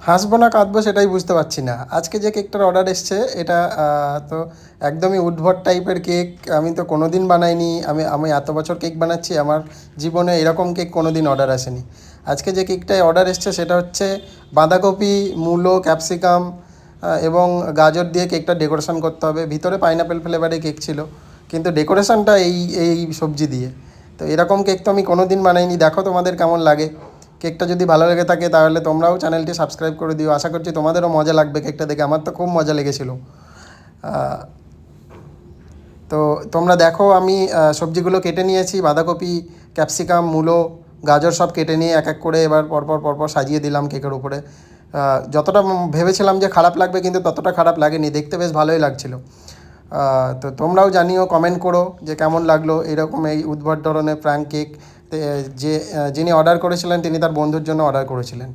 হাসবো না কাঁদবো সেটাই বুঝতে পারছি না। আজকে যে কেকটার অর্ডার এসছে এটা তো একদমই উদ্ভট টাইপের কেক। আমি তো কোনো দিন বানাইনি। আমি আমি এত বছর কেক বানাচ্ছি, আমার জীবনে এরকম কেক কোনো দিন অর্ডার আসেনি। আজকে যে কেকটায় অর্ডার এসছে সেটা হচ্ছে বাঁধাকপি, মূলো, ক্যাপসিকাম এবং গাজর দিয়ে কেকটা ডেকোরেশন করতে হবে। ভিতরে পাইনাপেল ফ্লেভারে কেক ছিল, কিন্তু ডেকোরেশনটা এই এই সবজি দিয়ে। তো এরকম কেক তো আমি কোনো দিন বানাইনি। দেখো তোমাদের কেমন লাগে। কেকটা যদি ভালো লেগে থাকে তাহলে তোমরাও চ্যানেলটি সাবস্ক্রাইব করে দিও। আশা করছি তোমাদেরও মজা লাগবে কেকটা দেখে। আমার তো খুব মজা লেগেছিল। আহ, তো তোমরা দেখো, আমি সবজিগুলো কেটে নিয়েছি। বাঁধাকপি, ক্যাপসিকাম, মূলো, গাজর সব কেটে নিয়ে এক এক করে এবার পরপর পরপর সাজিয়ে দিলাম কেকের উপরে। যতটা ভেবেছিলাম যে খারাপ লাগবে, কিন্তু ততটা খারাপ লাগেনি, দেখতে বেশ ভালোই লাগছিল। তো তোমরাও জানিও, কমেন্ট করো যে কেমন লাগলো এরকম এই উদ্ভট ধরনের প্র্যাঙ্ক কেক। যিনি অর্ডার করেছিলেন তিনি তার বন্ধুর জন্য অর্ডার করেছিলেন।